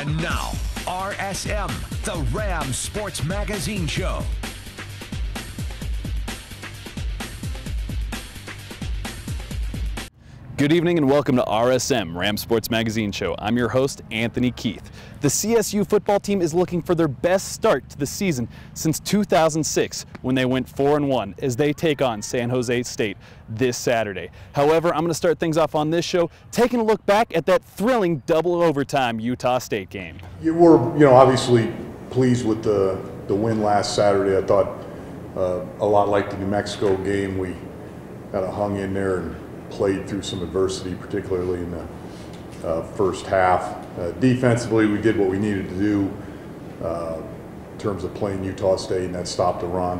And now, RSM, the Rams Sports Magazine Show. Good evening and welcome to RSM, Rams Sports Magazine Show. I'm your host, Anthony Keith. The CSU football team is looking for their best start to the season since 2006, when they went 4-1 as they take on San Jose State this Saturday. However, I'm going to start things off on this show taking a look back at that thrilling double overtime Utah State game. We're, obviously pleased with the win last Saturday. I thought a lot like the New Mexico game, we kind of hung in there and played through some adversity, particularly in the first half. Defensively, we did what we needed to do in terms of playing Utah State, and that stopped the run.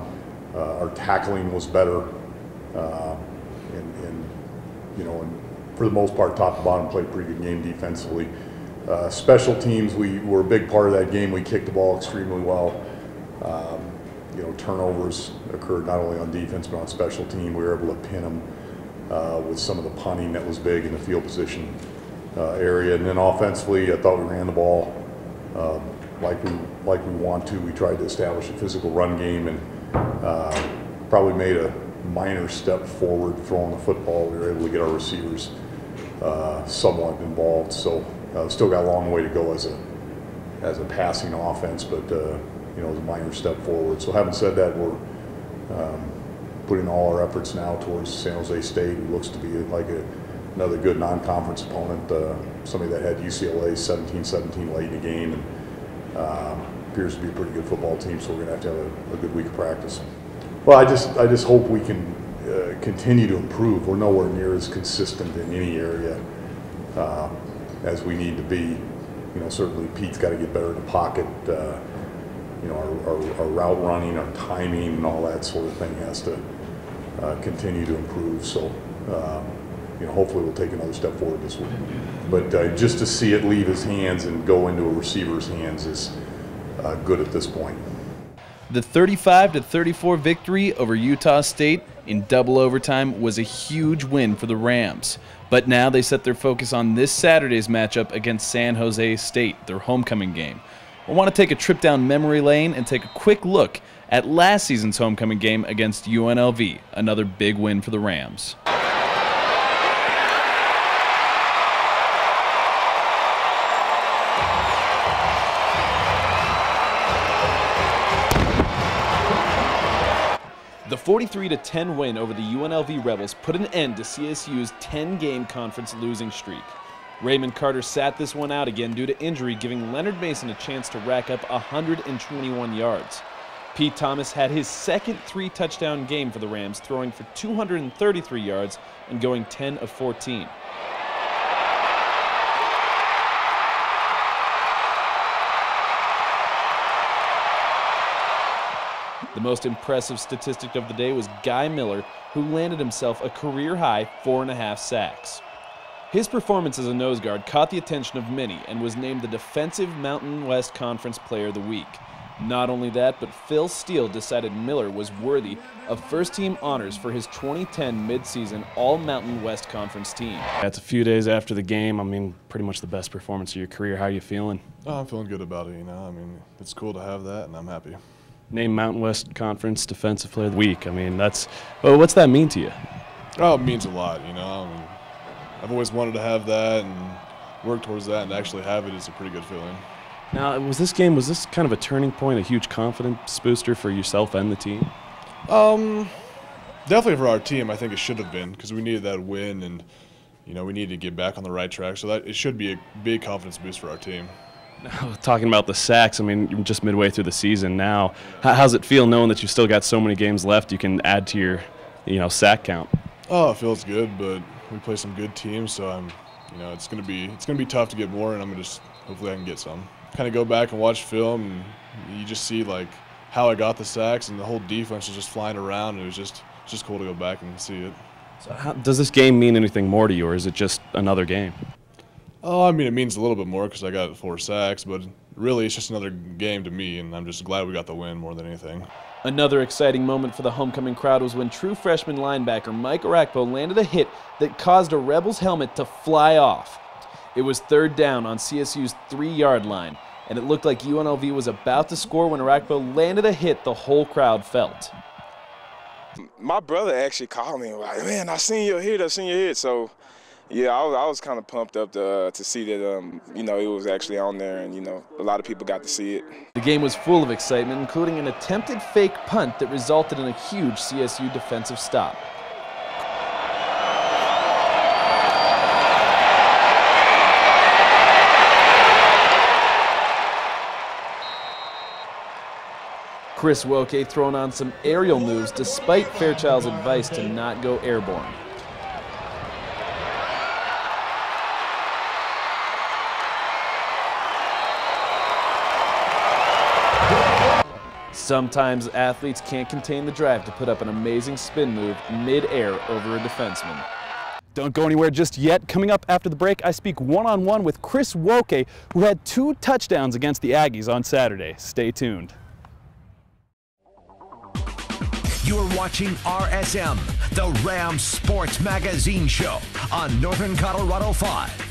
Our tackling was better, and for the most part, top to bottom, played a pretty good game defensively. Special teams, we were a big part of that game. We kicked the ball extremely well. Turnovers occurred not only on defense but on special team. We were able to pin them with some of the punting that was big in the field position area. And then offensively, I thought we ran the ball like we want to. We tried to establish a physical run game and probably made a minor step forward throwing the football. We were able to get our receivers somewhat involved. So still got a long way to go as a passing offense, but it was a minor step forward. So having said that, we're putting all our efforts now towards San Jose State, who looks to be like another good non-conference opponent, somebody that had UCLA 17-17 late in the game, and appears to be a pretty good football team, so we're going to have a good week of practice. Well, I just hope we can continue to improve. We're nowhere near as consistent in any area as we need to be. Certainly Pete's got to get better in the pocket. Our route running, our timing, and all that sort of thing has to continue to improve. So, hopefully we'll take another step forward this week. But just to see it leave his hands and go into a receiver's hands is good at this point. The 35-34 victory over Utah State in double overtime was a huge win for the Rams. But now they set their focus on this Saturday's matchup against San Jose State, their homecoming game. I want to take a trip down memory lane and take a quick look at last season's homecoming game against UNLV, another big win for the Rams. The 43-10 win over the UNLV Rebels put an end to CSU's 10-game conference losing streak. Raymond Carter sat this one out again due to injury, giving Leonard Mason a chance to rack up 121 yards. Pete Thomas had his second 3-touchdown game for the Rams, throwing for 233 yards and going 10 of 14. The most impressive statistic of the day was Guy Miller, who landed himself a career-high 4.5 sacks. His performance as a nose guard caught the attention of many and was named the Defensive Mountain West Conference Player of the Week. Not only that, but Phil Steele decided Miller was worthy of first-team honors for his 2010 midseason All-Mountain West Conference team. It's a few days after the game. Pretty much the best performance of your career. How are you feeling? Oh, I'm feeling good about it, It's cool to have that, and I'm happy. Named Mountain West Conference Defensive Player of the Week. What's that mean to you? Oh, it means a lot, I've always wanted to have that and work towards that, and to actually have it is a pretty good feeling. Now, was this kind of a turning point, a huge confidence booster for yourself and the team? Definitely for our team, I think it should have been, because we needed that win, and we needed to get back on the right track. So that it should be a big confidence boost for our team. Now, talking about the sacks, you're just midway through the season now. How's it feel knowing that you've still got so many games left you can add to your, sack count? Oh, it feels good, but we play some good teams, so it's gonna be tough to get more, and hopefully I can get some. Kind of go back and watch film, and you just see how I got the sacks, and the whole defense was just flying around. And it was just cool to go back and see it. So does this game mean anything more to you, or is it just another game? Oh, it means a little bit more because I got 4 sacks, but really it's just another game to me, and I'm just glad we got the win more than anything. Another exciting moment for the homecoming crowd was when true freshman linebacker Mike Arakpo landed a hit that caused a Rebels helmet to fly off. It was third down on CSU's 3-yard line, and it looked like UNLV was about to score when Arakpo landed a hit the whole crowd felt. My brother actually called me like, man, I seen your hit. So, yeah, I was kind of pumped up to see that, you know, it was actually on there, and, you know, a lot of people got to see it. The game was full of excitement, including an attempted fake punt that resulted in a huge CSU defensive stop. Chris Woke throwing on some aerial moves despite Fairchild's advice to not go airborne. Sometimes athletes can't contain the drive to put up an amazing spin move mid-air over a defenseman. Don't go anywhere just yet. Coming up after the break, I speak one-on-one with Chris Woke, who had 2 touchdowns against the Aggies on Saturday. Stay tuned. You're watching RSM, the Rams Sports Magazine Show on Northern Colorado 5.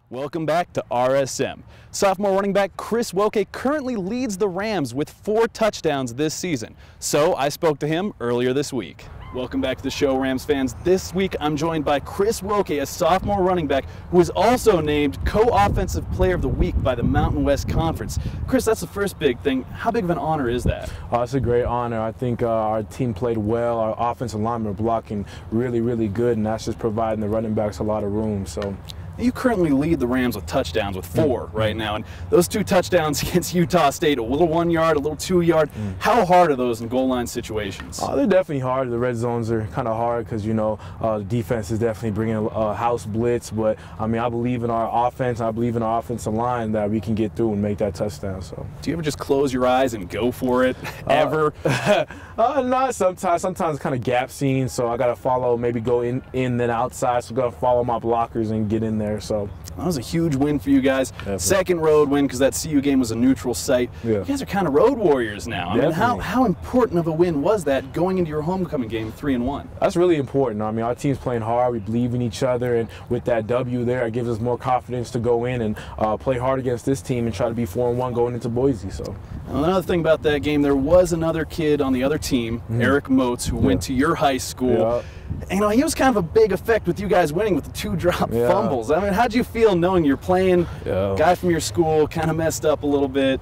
Welcome back to RSM. Sophomore running back Chris Woke currently leads the Rams with 4 touchdowns this season. So I spoke to him earlier this week. Welcome back to the show, Rams fans. This week I'm joined by Chris Woke, a sophomore running back who is also named Co-Offensive Player of the Week by the Mountain West Conference. Chris, that's the first big thing. How big of an honor is that? It's a great honor. I think our team played well. Our offensive linemen are blocking really, really good, and that's just providing the running backs a lot of room. So. You currently lead the Rams with touchdowns, with 4 right now, and those 2 touchdowns against Utah State, a little 1-yard, a little 2-yard. How hard are those in goal line situations? They're definitely hard. The red zones are kind of hard because, you know, the defense is definitely bringing a house blitz, but, I mean, I believe in our offense. I believe in our offensive line that we can get through and make that touchdown. So. Do you ever just close your eyes and go for it, ever? Not sometimes. Sometimes it's kind of gap scenes, so I got to follow, maybe go in then outside, so I got to follow my blockers and get in there. So that was a huge win for you guys. Definitely. Second road win because that CU game was a neutral site. Yeah. You guys are kind of road warriors now. I mean, how important of a win was that going into your homecoming game 3-1? That's really important. I mean, our team's playing hard. We believe in each other, and with that W there, it gives us more confidence to go in and play hard against this team and try to be 4-1 going into Boise. So another thing about that game, there was another kid on the other team, Eric Moats, who went to your high school. Yeah. And, you know, he was kind of a big effect with you guys winning with the 2 drop fumbles. I mean, how'd you feel knowing you're playing guy from your school, kind of messed up a little bit?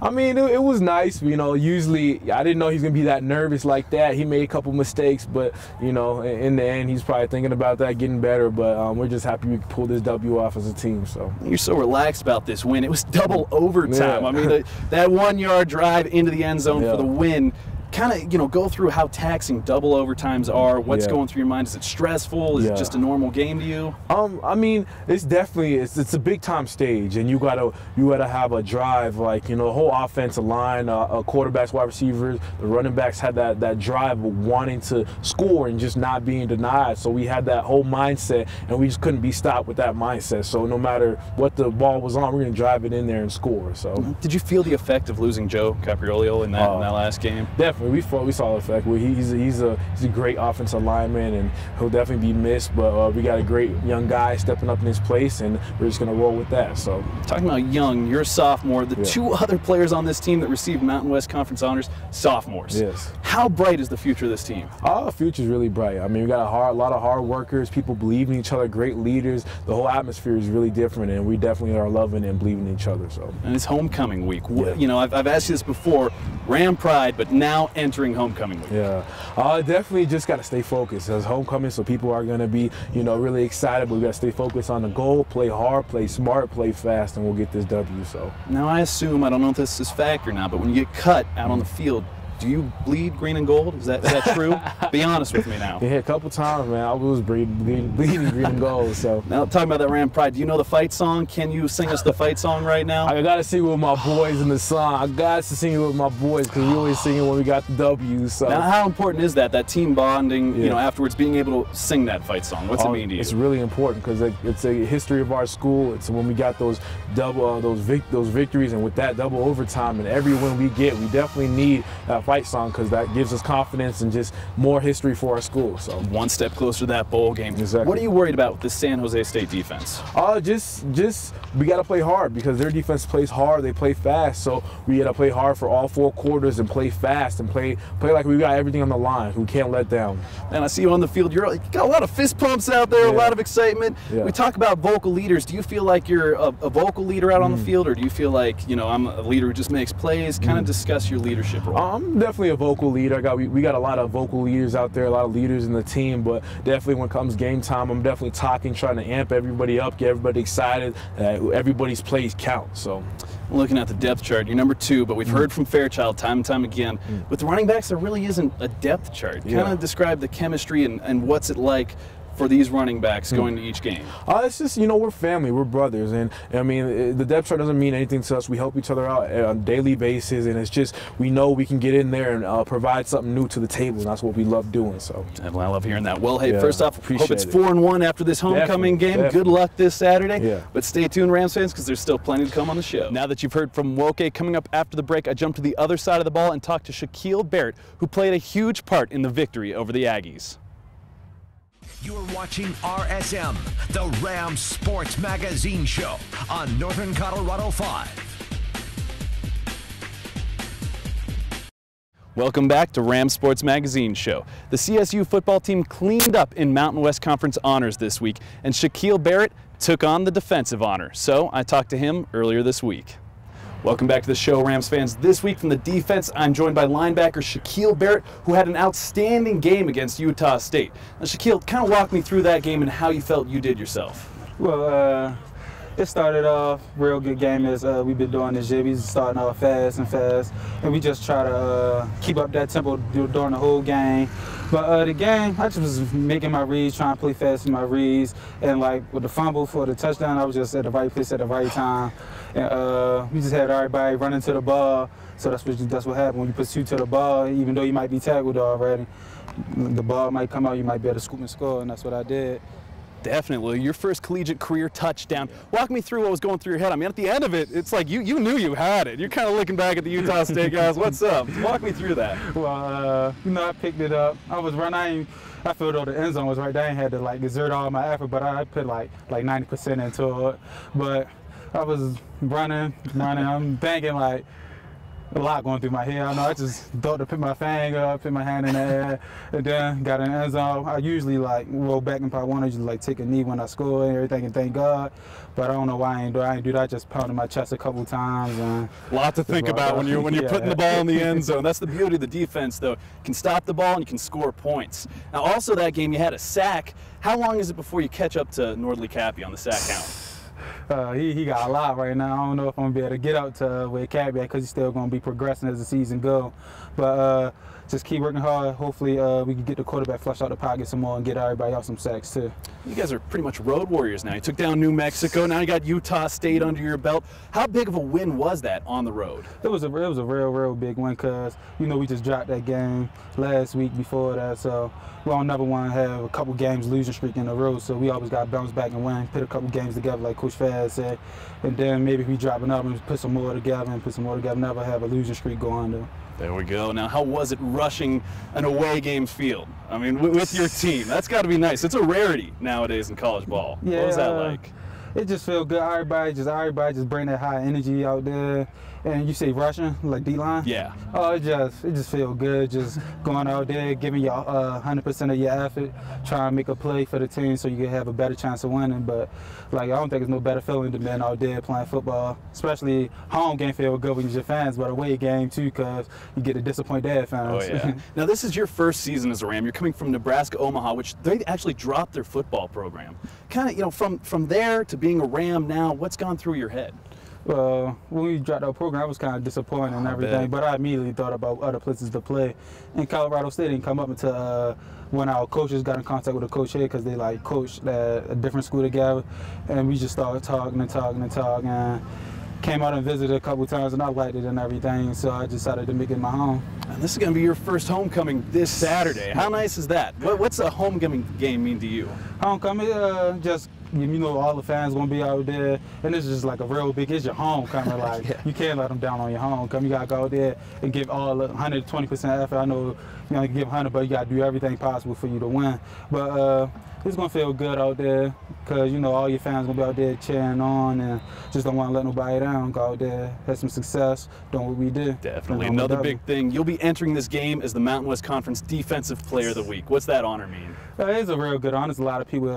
I mean, it was nice. You know, usually I didn't know he was going to be that nervous like that. He made a couple mistakes, but, you know, in the end, he's probably thinking about that, getting better. But we're just happy we pulled this W off as a team. So you're so relaxed about this win. It was double overtime. I mean, that 1-yard drive into the end zone for the win. Kind of, you know, go through how taxing double overtimes are. What's going through your mind? Is it stressful? Is it just a normal game to you? I mean, it's definitely it's a big time stage, and you gotta have a drive, like, you know, the whole offensive line, quarterbacks, wide receivers, the running backs had that drive of wanting to score and just not being denied. So we had that whole mindset, and we just couldn't be stopped with that mindset. So no matter what the ball was on, we're gonna drive it in there and score. So did you feel the effect of losing Joe Capriolio in that last game? Definitely. We saw the effect. He's a great offensive lineman, and he'll definitely be missed. But we got a great young guy stepping up in his place, and we're just going to roll with that. So, talking about young, you're a sophomore. The 2 other players on this team that received Mountain West Conference honors, sophomores. Yes. How bright is the future of this team? Our future is really bright. I mean, we got a lot of hard workers. People believe in each other. Great leaders. The whole atmosphere is really different, and we definitely are loving and believing in each other. So. And it's homecoming week. You know, I've asked you this before. Ram Pride, but now entering homecoming week. Yeah, definitely just got to stay focused. It's homecoming, so people are going to be, you know, really excited, but we got to stay focused on the goal, play hard, play smart, play fast, and we'll get this W. So now I assume, I don't know if this is fact or not, but when you get cut out on the field, do you bleed green and gold? Is that true? Be honest with me now. Yeah, a couple times, man. I was bleeding green and gold. So now talking about that Ram Pride, do you know the fight song? Can you sing us the fight song right now? I got to sing it with my boys in the song. I got to sing it with my boys because we always sing it when we got the W. So now, how important is that team bonding? You know, afterwards being able to sing that fight song. What's it mean to you? It's really important because it's a history of our school. It's when we got those those victories, and with that double overtime and every win we get, we definitely need that fight song because that gives us confidence and just more history for our school. So one step closer to that bowl game. Exactly. What are you worried about with the San Jose State defense? Just we got to play hard because their defense plays hard. They play fast, so we got to play hard for all 4 quarters and play fast and play like we got everything on the line. We can't let down. And I see you on the field. You got a lot of fist pumps out there, a lot of excitement. Yeah. We talk about vocal leaders. Do you feel like you're a vocal leader out on the field, or do you feel like, you know, I'm a leader who just makes plays? Kind of discuss your leadership role. I'm definitely a vocal leader. We got a lot of vocal leaders out there, a lot of leaders in the team, but definitely when it comes game time, I'm definitely talking, trying to amp everybody up, get everybody excited. Everybody's plays count. So, looking at the depth chart, you're number 2, but we've heard from Fairchild time and time again. With the running backs, there really isn't a depth chart. Kind of describe the chemistry and what's it like for these running backs going to each game? It's just, you know, we're family, we're brothers, and I mean, the depth chart doesn't mean anything to us. We help each other out on a daily basis, and it's just, we know we can get in there and provide something new to the table, and that's what we love doing. So, well, I love hearing that. Well, hey, first off, hope it's it. 4-1 after this homecoming game. Definitely. Good luck this Saturday. Yeah. But stay tuned, Rams fans, because there's still plenty to come on the show. Now that you've heard from Woke, coming up after the break, I jump to the other side of the ball and talk to Shaquille Barrett, who played a huge part in the victory over the Aggies. You're watching RSM, the Rams Sports Magazine Show on Northern Colorado 5. Welcome back to Rams Sports Magazine Show. The CSU football team cleaned up in Mountain West Conference honors this week, and Shaquille Barrett took on the defensive honor. So I talked to him earlier this week. Welcome back to the show, Rams fans. This week from the defense, I'm joined by linebacker Shaquille Barrett, who had an outstanding game against Utah State. Now, Shaquille, kind of walk me through that game and how you felt you did yourself. Well, it started off real good game as we've been doing this year. We starting off fast, and we just try to keep up that tempo during the whole game. But the game, I just was making my reads, trying to play fast in my reads, and like with the fumble for the touchdown, I was just at the right place at the right time. And we just had everybody running to the ball, so that's what happened. When you pursue to the ball, even though you might be tackled already, the ball might come out, you might be able to scoop and score, and that's what I did. Definitely. Your first collegiate career touchdown. Walk me through what was going through your head. I mean, at the end of it, it's like you knew you had it. You're kind of looking back at the Utah State guys. What's up? Walk me through that. Well, you know, I picked it up. I was running. I felt though the end zone was right there. I ain't had to like exert all my effort, but I put like 90% into it. But I was running. I'm thinking like a lot going through my head. I know I just thought to put my finger up, put my hand in the air, and then got in the end zone. I usually like roll back in part one. I usually like take a knee when I score and everything, and thank God. But I don't know why I ain't do that. I just pounded my chest a couple times. And a lot to think about when you're putting the ball in the end zone. That's the beauty of the defense, though. You can stop the ball and you can score points. Now, also that game you had a sack. How long is it before you catch up to Nordley Cappy on the sack count? He got a lot right now. I don't know if I'm gonna be able to get up to where Cappy at because he's still gonna be progressing as the season go. But just keep working hard. Hopefully we can get the quarterback flushed out the pocket some more and get everybody else some sacks too. You guys are pretty much road warriors now. You took down New Mexico. Now you got Utah State under your belt. How big of a win was that on the road? It was a real big win because, you know, we just dropped that game last week before that. So we don't never want to have a couple games losing streak in a row. So we always got to bounce back and win, put a couple games together like Coach Faz said. And then maybe if we drop another and put some more together, never have a losing streak going though. There we go. Now, how was it rushing an away game field? I mean, with your team, that's got to be nice. It's a rarity nowadays in college ball. Yeah, what was that like? It just felt good. Everybody just bring that high energy out there. And you say rushing, like D-line? Yeah. Oh, it just feel good. Just going out there, giving your 100% of your effort, trying to make a play for the team so you can have a better chance of winning. But like, I don't think there's no better feeling than being out there playing football. Especially home game feel good when you're your fans, but away game too, because you get to disappoint their fans. Oh yeah. Now this is your first season as a Ram. You're coming from Nebraska, Omaha, which they actually dropped their football program. Kind of, you know, from there to being a Ram now, what's gone through your head? When we dropped our program, I was kind of disappointed and everything, but I immediately thought about other places to play. And Colorado State didn't come up until when our coaches got in contact with the coach here because they like coached at a different school together, and we just started talking. came out and visited a couple times, and I liked it and everything, so I decided to make it my home. And this is going to be your first homecoming this Saturday. How nice is that? What's a homecoming game mean to you? Homecoming, just, you know, all the fans going to be out there, and it's just like a real big, it's your homecoming. Like, Yeah. You can't let them down on your homecoming. You got to go out there and give all 120% effort. I know you know, give 100, but you got to do everything possible for you to win. But it's going to feel good out there because, you know, all your fans going to be out there cheering on and just don't want to let nobody down. Go out there, have some success, doing what we did. Definitely. Another big thing, you'll be entering this game as the Mountain West Conference Defensive Player of the Week. What's that honor mean? It's a real good honor. There's a lot of people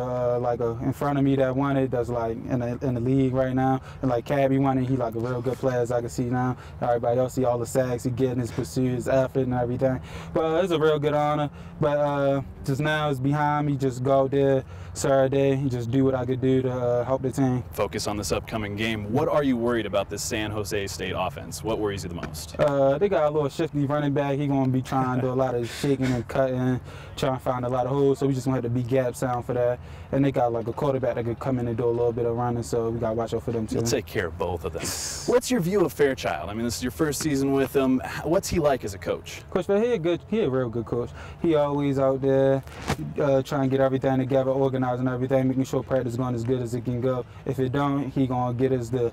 in front of me that won it. That's like in the league right now. And like Cabby won it. He like a real good player, as I can see now. Everybody else see all the sacks he getting, his pursuit, his effort, and everything. But it's a real good honor. But just now it's behind me. Just go out there Saturday and just do what I could do to help the team. Focus on this upcoming game. What are you worried about this San Jose State offense? What worries you the most? They got a little shifty running back. He's going to be trying to do a lot of shaking and cutting, trying to find a lot of holes. So we just going to have to be gap sound for that. And they got like a quarterback that could come in and do a little bit of running, so we got to watch out for them too. You'll take care of both of them. What's your view of Fairchild? I mean, this is your first season with him. What's he like as a coach? Coach Fair, he a real good coach. He always out there trying to get everything together, organizing everything, making sure practice going as good as it can go. If it don't, he going to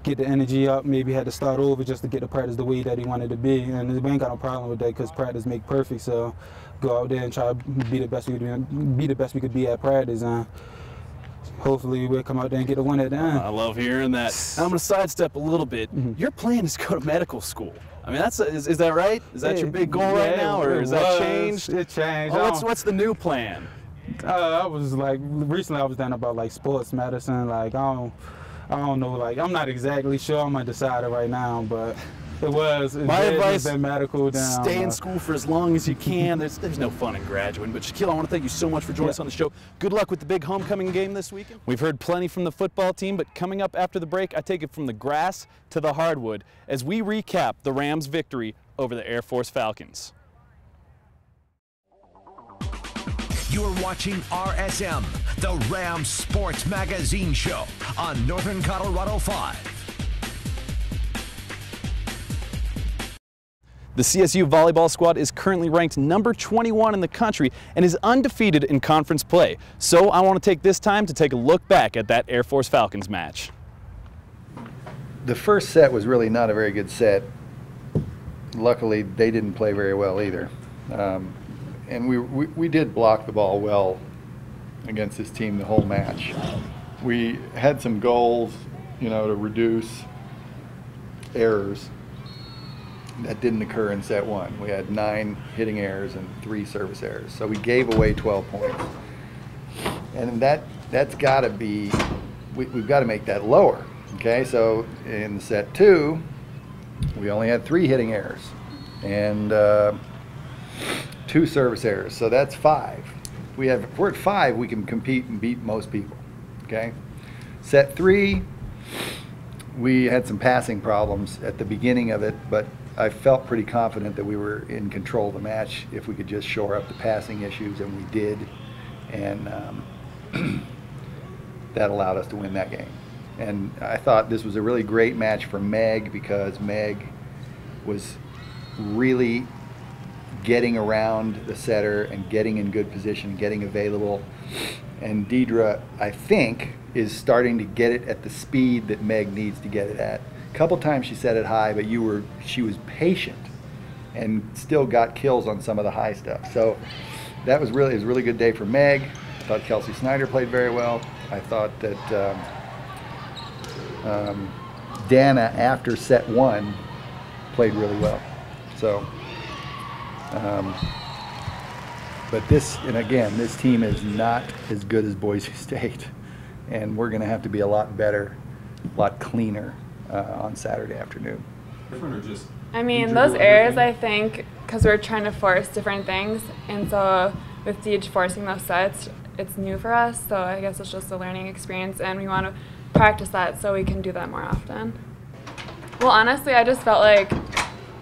get the energy up, maybe had to start over just to get the practice the way that he wanted to be. And we ain't got no problem with that because practice make perfect. So go out there and try to be the best we could be at practice. And hopefully we'll come out there and get a win at the end. I love hearing that. I'm going to sidestep a little bit. Your plan is to go to medical school. I mean, is that right? Is that your big goal right now, or has that changed? It changed. Oh, what's the new plan? I was like, recently I was down about like sports medicine. Like, I don't know, like, I'm not exactly sure. I'm undecided right now, but my advice, been medical down. Stay in school for as long as you can. There's no fun in graduating. But Shaquille, I want to thank you so much for joining us on the show. Good luck with the big homecoming game this weekend. We've heard plenty from the football team, but coming up after the break, I take it from the grass to the hardwood as we recap the Rams' victory over the Air Force Falcons. You're watching RSM, the Rams Sports Magazine Show on Northern Colorado 5. The CSU volleyball squad is currently ranked number 21 in the country and is undefeated in conference play. So I want to take this time to take a look back at that Air Force Falcons match. The first set was really not a very good set. Luckily, they didn't play very well either. And we did block the ball well against this team the whole match. We had some goals, you know, to reduce errors. That didn't occur in set one. We had 9 hitting errors and 3 service errors. So we gave away 12 points. And that's got to be, we've got to make that lower. Okay, so in set 2, we only had 3 hitting errors and 2 service errors. So that's 5. If we're at 5, we can compete and beat most people. Okay, set 3, we had some passing problems at the beginning of it, but I felt pretty confident that we were in control of the match if we could just shore up the passing issues, and we did, and that allowed us to win that game. And I thought this was a really great match for Meg because Meg was really getting around the setter and getting in good position, getting available. And Deidre, I think, is starting to get it at the speed that Meg needs to get it at. A couple times she set it high, but she was patient and still got kills on some of the high stuff. So that was really, it was a really good day for Meg. I thought Kelsey Snyder played very well. I thought that Dana, after set 1, played really well. So, but this, and again, this team is not as good as Boise State, and we're going to have to be a lot better, a lot cleaner on Saturday afternoon. I mean, those errors, I think, because we're trying to force different things, and so with Deej forcing those sets, it's new for us, so I guess it's just a learning experience, and we want to practice that so we can do that more often. Well, honestly, I just felt like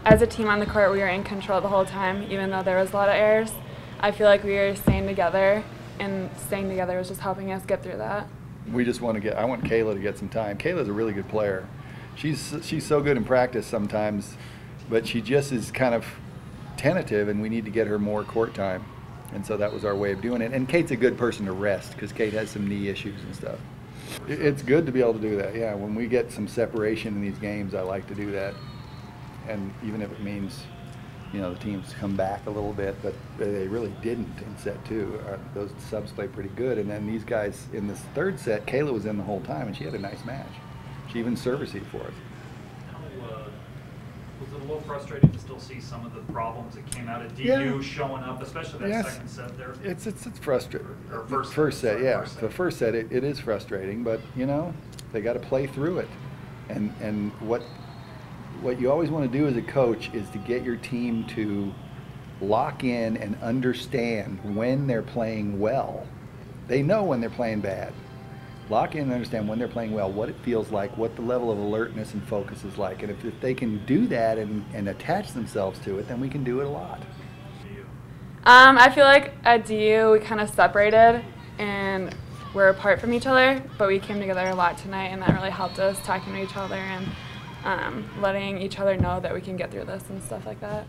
as a team on the court, we were in control the whole time, even though there was a lot of errors. I feel like we were staying together, and staying together was just helping us get through that. We just want to I want Kayla to get some time. Kayla's a really good player. she's so good in practice sometimes, but she just is kind of tentative, and we need to get her more court time. And so that was our way of doing it. And Kate's a good person to rest because Kate has some knee issues and stuff. It's good to be able to do that, yeah. When we get some separation in these games, I like to do that. And even if it means, you know, the teams come back a little bit, but they really didn't in set 2. Those subs played pretty good. And then these guys in this third set, Kayla was in the whole time, and she had a nice match. She even service for us. Was it a little frustrating to still see some of the problems that came out of DU showing up, especially that second set there? It's frustrating. Or first set, yeah. The first set, it is frustrating, but you know, they got to play through it. And what you always want to do as a coach is to get your team to lock in and understand when they're playing well. They know when they're playing bad. Lock in and understand when they're playing well, what it feels like, what the level of alertness and focus is like. And if they can do that and attach themselves to it, then we can do it a lot. I feel like at DU we kind of separated and we're apart from each other, but we came together a lot tonight, and that really helped us talking to each other and letting each other know that we can get through this and stuff like that.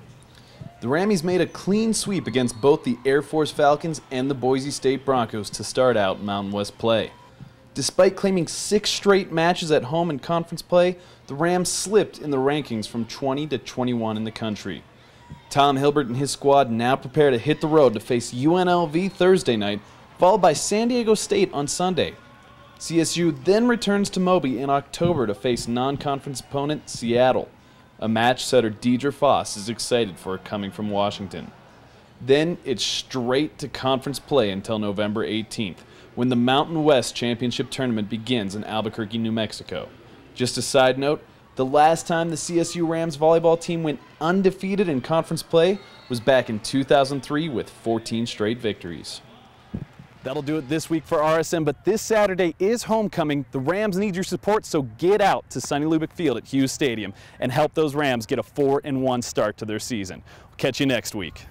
The Rammies made a clean sweep against both the Air Force Falcons and the Boise State Broncos to start out Mountain West play. Despite claiming 6 straight matches at home in conference play, the Rams slipped in the rankings from 20 to 21 in the country. Tom Hilbert and his squad now prepare to hit the road to face UNLV Thursday night, followed by San Diego State on Sunday. CSU then returns to Moby in October to face non-conference opponent Seattle, a match setter Deidre Foss is excited for coming from Washington. Then it's straight to conference play until November 18th, when the Mountain West Championship Tournament begins in Albuquerque, New Mexico. Just a side note, the last time the CSU Rams volleyball team went undefeated in conference play was back in 2003 with 14 straight victories. That'll do it this week for RSM, but this Saturday is homecoming. The Rams need your support, so get out to Sonny Lubick Field at Hughes Stadium and help those Rams get a 4-1 start to their season. We'll catch you next week.